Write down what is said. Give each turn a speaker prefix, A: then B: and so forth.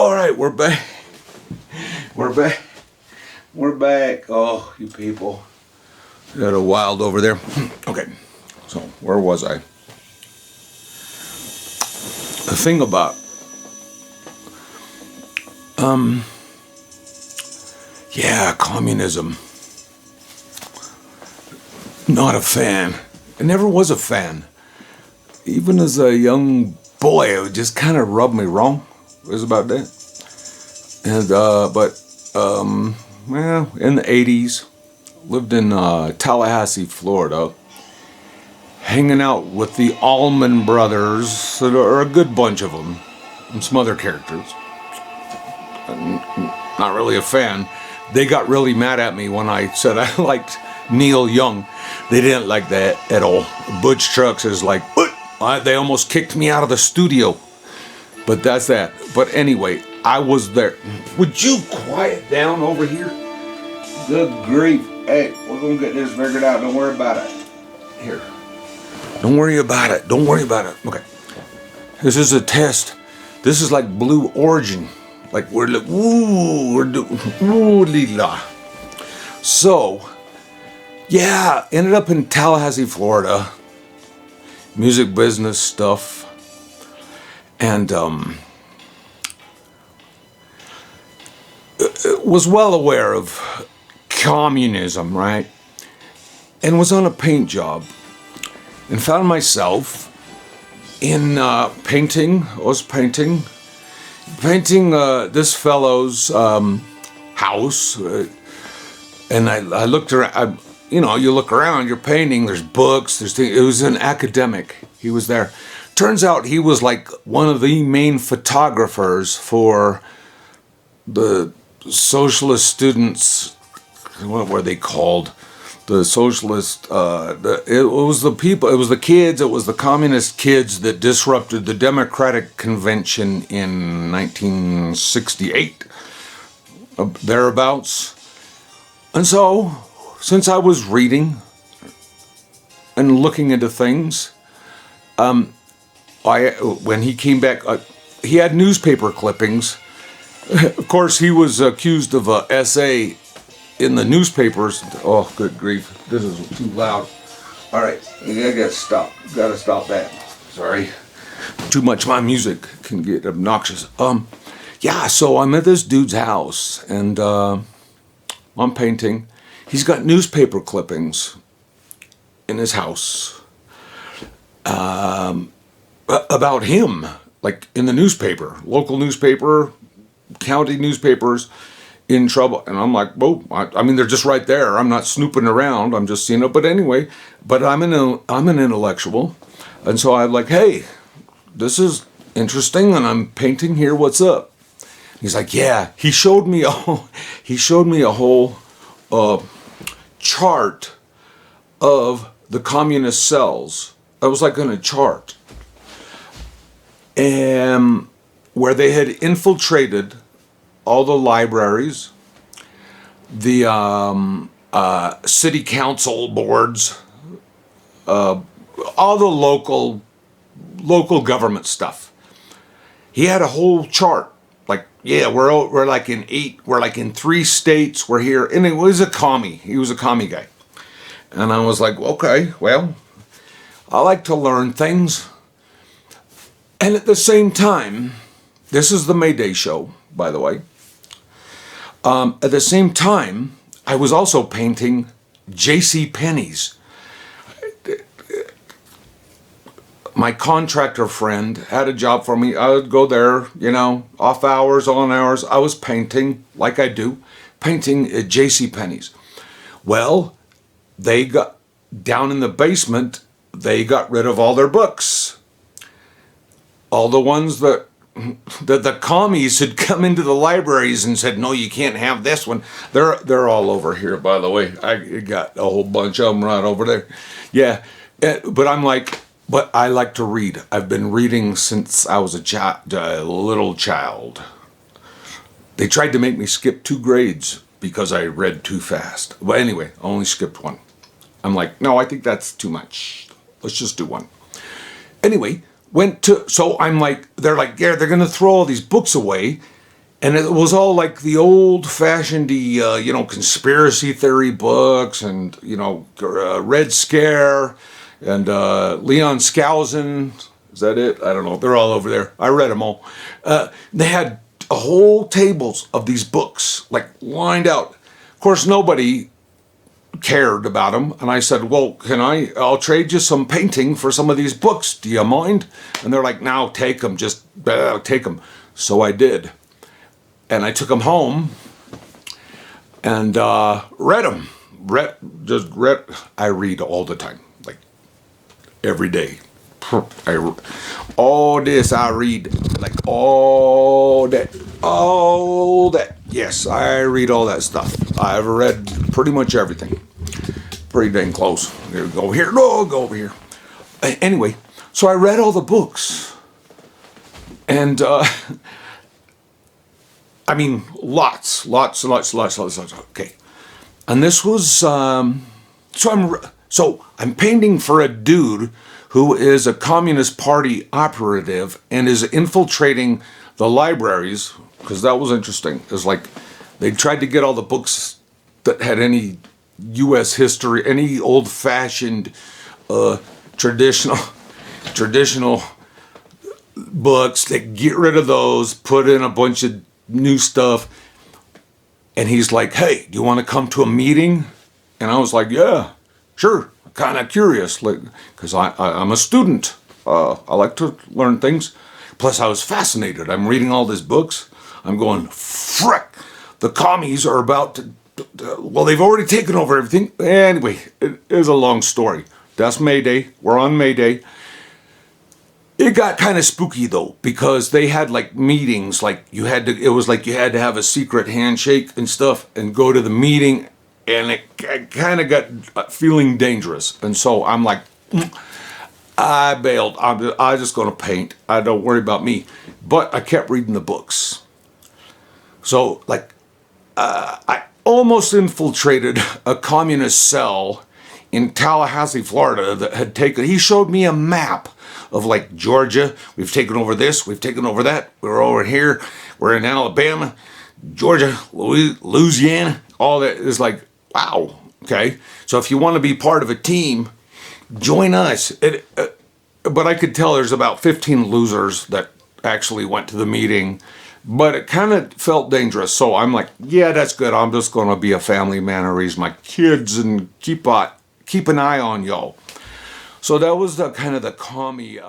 A: All right, we're back. We're back. We're back. Oh, you people. Got a wild over there. Okay, so where was I? The thing about, communism. Not a fan. I never was a fan. Even as a young boy, it just kind of rubbed me wrong. It was about that. And, in the 80s, lived in Tallahassee, Florida, hanging out with the Allman Brothers, that are a good bunch of them, and some other characters. I'm not really a fan. They got really mad at me when I said I liked Neil Young. They didn't like that at all. Butch Trucks is like, what? They almost kicked me out of the studio. But that's that. But anyway, I was there. Would you quiet down over here? Good grief. Hey, we're going to get this figured out. Don't worry about it. Here. Don't worry about it. Don't worry about it. Okay. This is a test. This is like Blue Origin. Like we're like, lila. So, yeah, ended up in Tallahassee, Florida. Music business stuff. And was well aware of communism, right? And was on a paint job. And found myself in painting. I was painting this fellow's house. And I looked around. You look around, you're painting, there's books, there's things. It was an academic. He was there. Turns out he was like one of the main photographers for the socialist students. What were they called? The socialist, it was the people, it was the kids, it was the communist kids that disrupted the Democratic Convention in 1968, thereabouts. And so, since I was reading and looking into things, when he came back, he had newspaper clippings. Of course, he was accused of an essay in the newspapers. Oh, good grief. This is too loud. All right, I gotta stop. Gotta stop that. Sorry. Too much my music can get obnoxious. So I'm at this dude's house, and I'm painting. He's got newspaper clippings in his house. About him, like in the newspaper, local newspaper, county newspapers, in trouble. And I'm like, whoa, they're just right there. I'm not snooping around. I'm just, but anyway, but I'm an intellectual. And so I'm like, hey, this is interesting. And I'm painting here. What's up? He's like, yeah, he showed me a whole chart of the communist cells. I was like in a chart. And where they had infiltrated all the libraries, the city council boards, all the local government stuff. He had a whole chart. Like, yeah, we're like in 3 states. We're here, and it was a commie. He was a commie guy, and I was like, okay, well, I like to learn things. And at the same time, this is the Mayday show, by the way. At the same time, I was also painting J.C. Penney's. My contractor friend had a job for me. I would go there, off hours, on hours. I was painting, like I do, painting at J.C. Penney's. Well, they got down in the basement, they got rid of all their books. All the ones that the commies had come into the libraries and said, no, you can't have this one. They're all over here, by the way. I got a whole bunch of them right over there. Yeah, but I'm like, but I like to read. I've been reading since I was a little child. They tried to make me skip 2 grades because I read too fast. But anyway, I only skipped 1. I'm like, no, I think that's too much. Let's just do 1. Anyway, so I'm like, they're like, yeah, they're going to throw all these books away. And it was all like the old-fashioned, conspiracy theory books, and Red Scare, and Leon Skousen. Is that it? I don't know. They're all over there. I read them all. They had whole tables of these books, like lined out. Of course, nobody cared about them, and I said, well, I'll trade you some painting for some of these books, do you mind? And they're like, no, take them, just take them. So I did, and I took them home and read them. I read all the time, like every day. All this I read, like all that. Yes, I read all that stuff. I've read pretty much everything. Pretty dang close. Here, go here, no, go over here. Anyway, so I read all the books, and I mean, lots. Okay, and this was so I'm painting for a dude who is a Communist Party operative and is infiltrating the libraries, because that was interesting. It's like they tried to get all the books that had any U.S. history, any old-fashioned, traditional books. They get rid of those, put in a bunch of new stuff. And he's like, "Hey, do you want to come to a meeting?" And I was like, "Yeah, sure." Kind of curious, because I'm a student. I like to learn things. Plus, I was fascinated. I'm reading all these books. I'm going, frick, the commies are about to, well, they've already taken over everything. Anyway, it is a long story. That's May Day. We're on May Day. It got kind of spooky, though, because they had, like, meetings. Like, it was like you had to have a secret handshake and stuff and go to the meeting. And it kind of got feeling dangerous. And so I'm like, I bailed. I'm just going to paint. I don't worry about me. But I kept reading the books. So, like, I almost infiltrated a communist cell in Tallahassee, Florida that had taken, he showed me a map of, like, Georgia. We've taken over this. We've taken over that. We're over here. We're in Alabama, Georgia, Louisiana. All that is like, wow, okay. So if you want to be part of a team, join us. But I could tell there's about 15 losers that actually went to the meeting, but it kind of felt dangerous. So I'm like, yeah, that's good. I'm just going to be a family man and raise my kids and keep an eye on y'all. So that was the kind of the commie